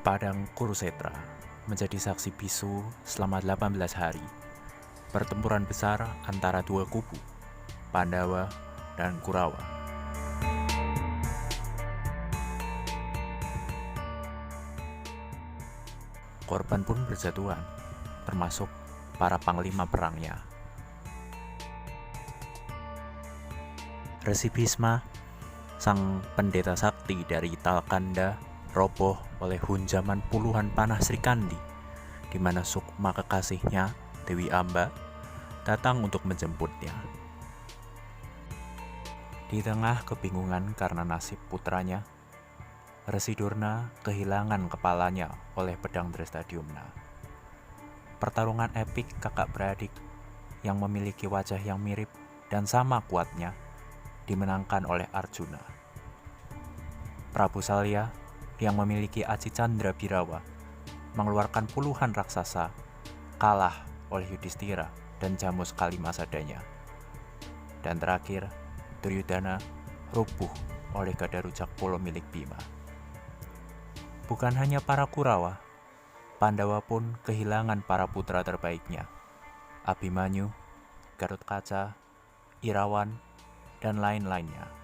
Padang Kurusetra menjadi saksi bisu selama 18 hari pertempuran besar antara dua kubu, Pandawa dan Kurawa. Korban pun berjatuhan, termasuk para panglima perangnya. Resi Bhisma, sang pendeta sakti dari Talkanda, roboh oleh hunjaman puluhan panah Srikandi, di mana Sukma kekasihnya, Dewi Amba, datang untuk menjemputnya. Di tengah kebingungan karena nasib putranya, Resi Durna kehilangan kepalanya oleh pedang Drestadyumna. Pertarungan epik kakak beradik yang memiliki wajah yang mirip dan sama kuatnya dimenangkan oleh Arjuna. Prabu Salya yang memiliki aji Candra Birawa mengeluarkan puluhan raksasa kalah oleh Yudhistira dan Jamus Kalimasadanya. Dan terakhir, Duryudana rubuh oleh gada rujak polo milik Bima. Bukan hanya para Kurawa, Pandawa pun kehilangan para putra terbaiknya, Abhimanyu, Gatotkaca, Irawan, dan lain-lainnya.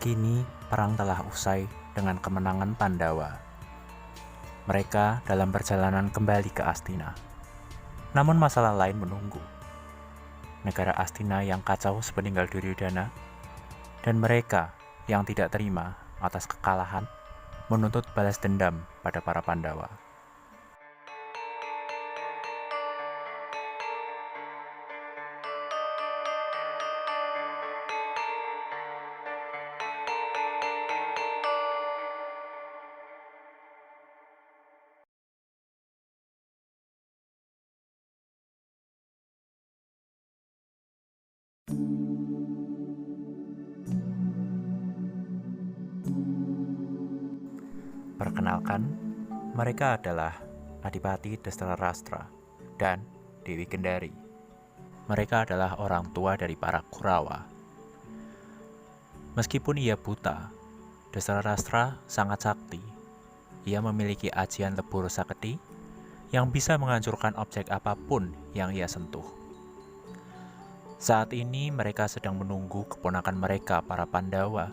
Kini perang telah usai dengan kemenangan Pandawa. Mereka dalam perjalanan kembali ke Astina. Namun masalah lain menunggu. Negara Astina yang kacau sepeninggal Duryudana, dan mereka yang tidak terima atas kekalahan menuntut balas dendam pada para Pandawa. Perkenalkan, mereka adalah Adipati Dhestharashtra dan Dewi Gendari. Mereka adalah orang tua dari para Kurawa. Meskipun ia buta, Dhestharashtra sangat sakti. Ia memiliki ajian lebur saketi yang bisa menghancurkan objek apapun yang ia sentuh. Saat ini mereka sedang menunggu keponakan mereka, para Pandawa.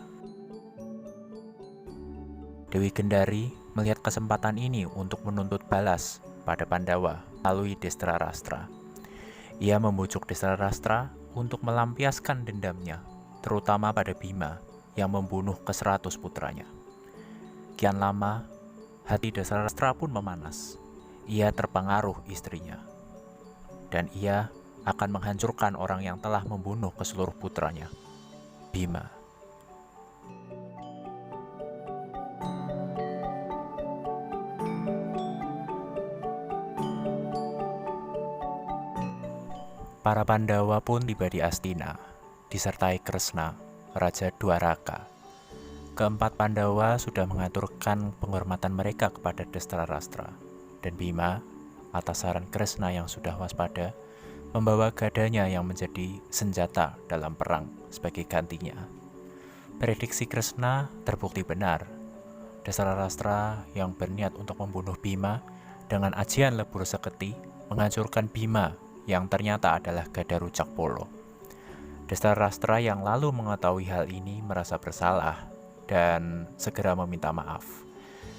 Dewi Gendari melihat kesempatan ini untuk menuntut balas pada Pandawa melalui Dhestharashtra. Ia membujuk Dhestharashtra untuk melampiaskan dendamnya, terutama pada Bima yang membunuh ke-100 putranya. Kian lama, hati Dhestharashtra pun memanas. Ia terpengaruh istrinya, dan ia akan menghancurkan orang yang telah membunuh ke seluruh putranya, Bima. Para Pandawa pun tiba di Astina, disertai Kresna, Raja Dwaraka. Keempat Pandawa sudah mengaturkan penghormatan mereka kepada Dhestharashtra, dan Bima, atas saran Kresna yang sudah waspada, membawa gadanya yang menjadi senjata dalam perang sebagai gantinya. Prediksi Kresna terbukti benar. Dhestharashtra yang berniat untuk membunuh Bima dengan ajian lebur saketi menghancurkan Bima yang ternyata adalah gada rujak polo. Dhestharashtra yang lalu mengetahui hal ini merasa bersalah dan segera meminta maaf.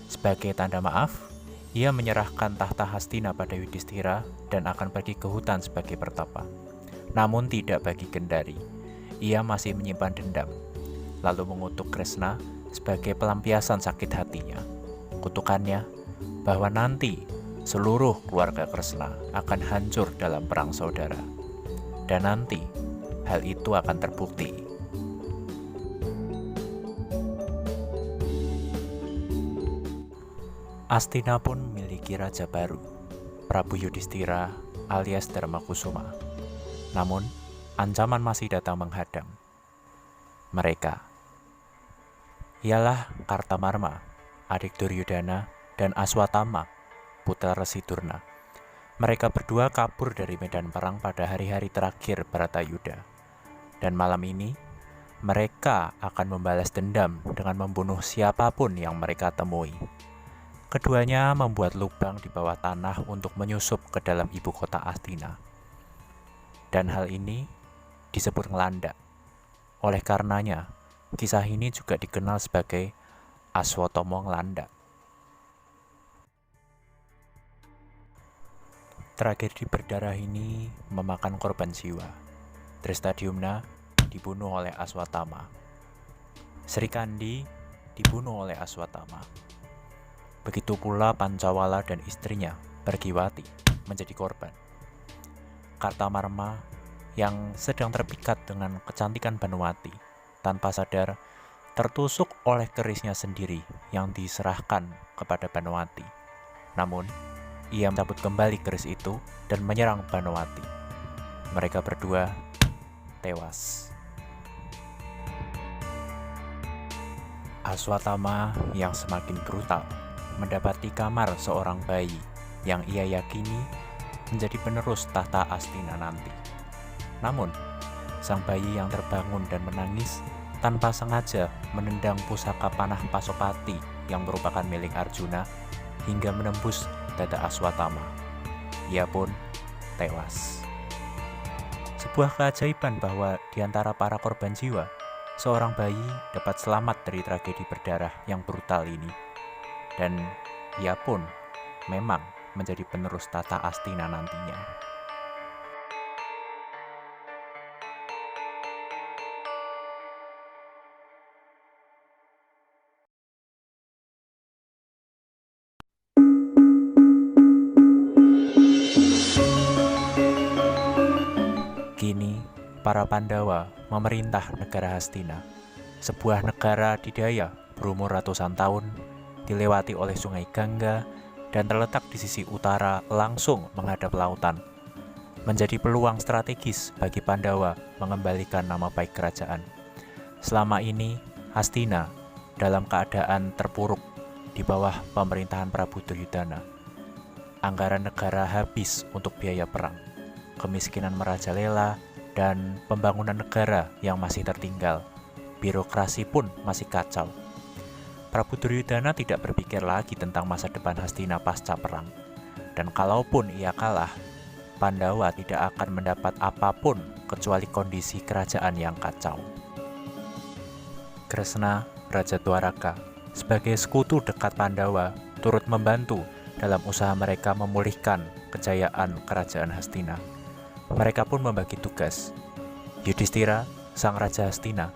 Sebagai tanda maaf, ia menyerahkan tahta Hastina pada Yudhistira dan akan pergi ke hutan sebagai pertapa. Namun tidak bagi Gendari. Ia masih menyimpan dendam, lalu mengutuk Kresna sebagai pelampiasan sakit hatinya. Kutukannya bahwa nanti seluruh keluarga Kresna akan hancur dalam perang saudara. Dan nanti hal itu akan terbukti. Astina pun memiliki raja baru, Prabu Yudhistira alias Dharmakusuma. Namun, ancaman masih datang menghadang. Mereka ialah Kartamarma, adik Duryudana, dan Aswatama, putra Resi Durna. Mereka berdua kabur dari medan perang pada hari-hari terakhir Bharatayuddha. Dan malam ini, mereka akan membalas dendam dengan membunuh siapapun yang mereka temui. Keduanya membuat lubang di bawah tanah untuk menyusup ke dalam ibu kota Astina. Dan hal ini disebut ngelanda. Oleh karenanya, kisah ini juga dikenal sebagai Aswatama Ngelanda. Tragedi berdarah ini memakan korban jiwa. Drestadyumna dibunuh oleh Aswatama. Sri Kandi dibunuh oleh Aswatama. Begitu pula Pancawala dan istrinya, Bergiwati, menjadi korban. Kartamarma yang sedang terpikat dengan kecantikan Banowati, tanpa sadar tertusuk oleh kerisnya sendiri yang diserahkan kepada Banowati. Namun, ia mencabut kembali keris itu dan menyerang Banowati. Mereka berdua tewas. Aswatama yang semakin brutal mendapati kamar seorang bayi yang ia yakini menjadi penerus tahta Astina nanti. Namun, sang bayi yang terbangun dan menangis tanpa sengaja menendang pusaka panah Pasopati yang merupakan milik Arjuna hingga menembus dada Aswatama. Ia pun tewas. Sebuah keajaiban bahwa di antara para korban jiwa, seorang bayi dapat selamat dari tragedi berdarah yang brutal ini. Dan ia pun memang menjadi penerus tahta Astina nantinya. Kini, para Pandawa memerintah negara Hastina, sebuah negara adidaya berumur ratusan tahun, dilewati oleh sungai Gangga, dan terletak di sisi utara langsung menghadap lautan. Menjadi peluang strategis bagi Pandawa mengembalikan nama baik kerajaan. Selama ini, Hastina dalam keadaan terpuruk di bawah pemerintahan Prabu Duryudana. Anggaran negara habis untuk biaya perang, kemiskinan merajalela, dan pembangunan negara yang masih tertinggal. Birokrasi pun masih kacau. Prabu Duryudana tidak berpikir lagi tentang masa depan Hastina pasca perang. Dan kalaupun ia kalah, Pandawa tidak akan mendapat apapun kecuali kondisi kerajaan yang kacau. Kresna, Raja Dwaraka, sebagai sekutu dekat Pandawa, turut membantu dalam usaha mereka memulihkan kejayaan kerajaan Hastina. Mereka pun membagi tugas. Yudhistira, sang Raja Hastina,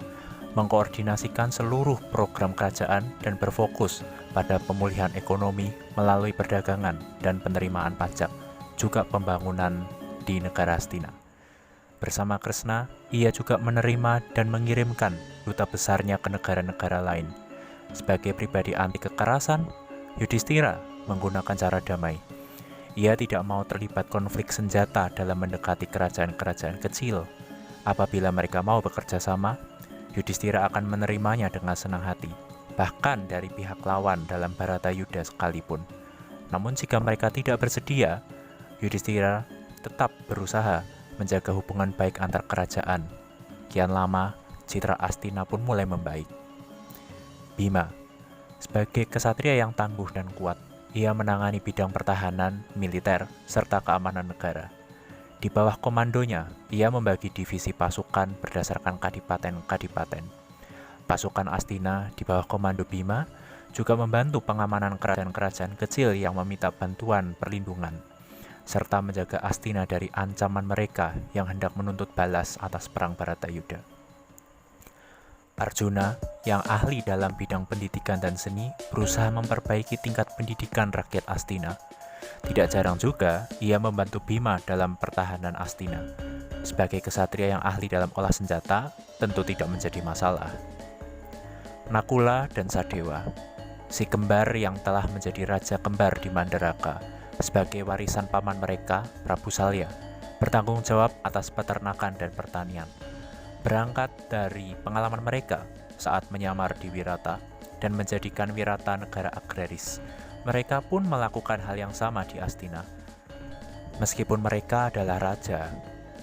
mengkoordinasikan seluruh program kerajaan dan berfokus pada pemulihan ekonomi melalui perdagangan dan penerimaan pajak, juga pembangunan di negara Hastina. Bersama Kresna, ia juga menerima dan mengirimkan duta besarnya ke negara-negara lain. Sebagai pribadi anti kekerasan, Yudhistira menggunakan cara damai. Ia tidak mau terlibat konflik senjata dalam mendekati kerajaan-kerajaan kecil. Apabila mereka mau bekerja sama, Yudhistira akan menerimanya dengan senang hati, bahkan dari pihak lawan dalam Bharatayuddha sekalipun. Namun jika mereka tidak bersedia, Yudhistira tetap berusaha menjaga hubungan baik antar kerajaan. Kian lama, citra Astina pun mulai membaik. Bima, sebagai kesatria yang tangguh dan kuat, ia menangani bidang pertahanan, militer, serta keamanan negara. Di bawah komandonya, ia membagi divisi pasukan berdasarkan kadipaten-kadipaten. Pasukan Astina di bawah komando Bima juga membantu pengamanan kerajaan-kerajaan kecil yang meminta bantuan perlindungan, serta menjaga Astina dari ancaman mereka yang hendak menuntut balas atas perang Bharatayuddha. Arjuna, yang ahli dalam bidang pendidikan dan seni, berusaha memperbaiki tingkat pendidikan rakyat Astina. Tidak jarang juga, ia membantu Bima dalam pertahanan Astina. Sebagai kesatria yang ahli dalam olah senjata, tentu tidak menjadi masalah. Nakula dan Sadewa, si kembar yang telah menjadi raja kembar di Mandaraka, sebagai warisan paman mereka, Prabu Salya, bertanggung jawab atas peternakan dan pertanian. Berangkat dari pengalaman mereka saat menyamar di Wirata dan menjadikan Wirata negara agraris, mereka pun melakukan hal yang sama di Astina. Meskipun mereka adalah raja,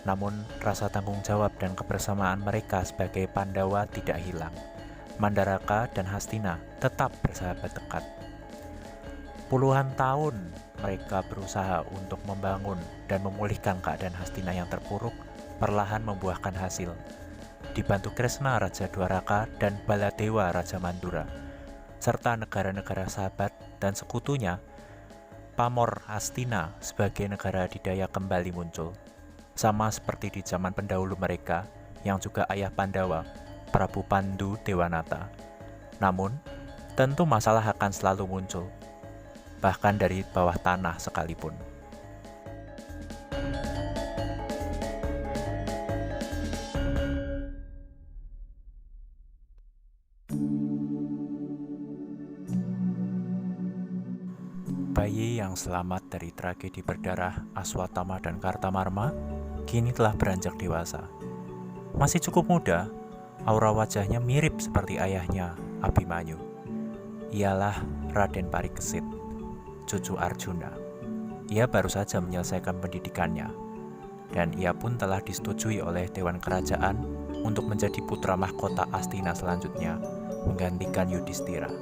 Namun, rasa tanggung jawab dan kebersamaan mereka sebagai Pandawa tidak hilang. Mandaraka dan Hastina tetap bersahabat dekat. Puluhan tahun mereka berusaha untuk membangun dan memulihkan keadaan Hastina yang terpuruk, perlahan membuahkan hasil. Dibantu Kresna Raja Dwaraka dan Baladewa Raja Mandura, serta negara-negara sahabat dan sekutunya, pamor Hastina sebagai negara adidaya kembali muncul. Sama seperti di zaman pendahulu mereka, yang juga ayah Pandawa, Prabu Pandu Dewanata. Namun, tentu masalah akan selalu muncul, bahkan dari bawah tanah sekalipun. Bayi yang selamat dari tragedi berdarah Aswatama dan Kartamarma kini telah beranjak dewasa. Masih cukup muda, aura wajahnya mirip seperti ayahnya, Abhimanyu. Ialah Raden Parikesit, cucu Arjuna. Ia baru saja menyelesaikan pendidikannya, dan ia pun telah disetujui oleh Dewan Kerajaan untuk menjadi putra mahkota Astina selanjutnya, menggantikan Yudhistira.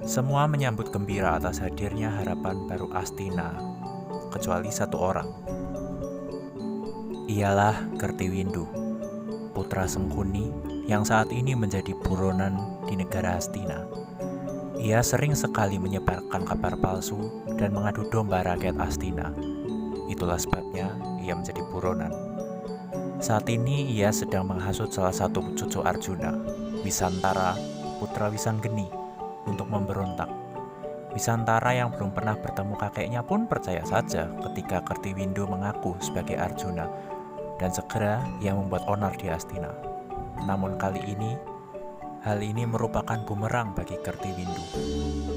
Semua menyambut gembira atas hadirnya harapan baru Astina, kecuali satu orang. Ialah Kertiwindu, putra Sengkuni yang saat ini menjadi buronan di negara Hastina. Ia sering sekali menyebarkan kabar palsu dan mengadu domba rakyat Astina. Itulah sebabnya ia menjadi buronan. Saat ini ia sedang menghasut salah satu cucu Arjuna, Wisantara, putra Wisanggeni, untuk memberontak. Wisantara yang belum pernah bertemu kakeknya pun percaya saja ketika Kertiwindu mengaku sebagai Arjuna, dan segera ia membuat onar di Astina. Namun kali ini, hal ini merupakan bumerang bagi Kertiwindu,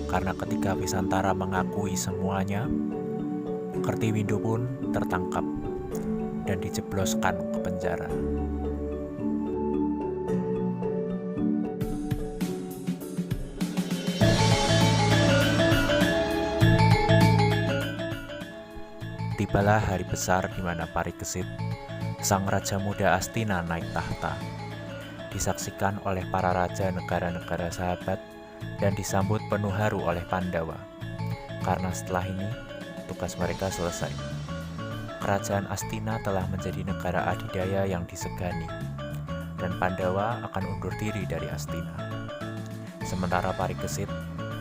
karena ketika Wisantara mengakui semuanya, Kertiwindu pun tertangkap dan dijebloskan ke penjara. Tibalah hari besar di mana Parikesit, sang raja muda Astina, naik tahta. Disaksikan oleh para raja negara-negara sahabat dan disambut penuh haru oleh Pandawa. Karena setelah ini, tugas mereka selesai. Kerajaan Astina telah menjadi negara adidaya yang disegani, dan Pandawa akan undur diri dari Astina. Sementara Parikesit,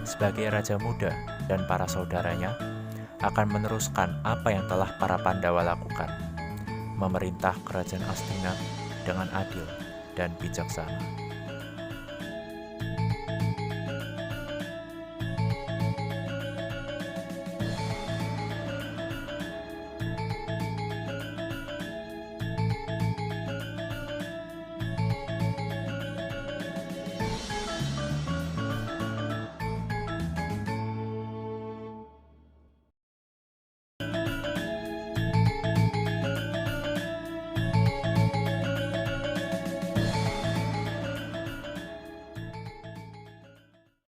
sebagai raja muda dan para saudaranya, akan meneruskan apa yang telah para Pandawa lakukan, memerintah kerajaan Astina dengan adil dan bijaksana.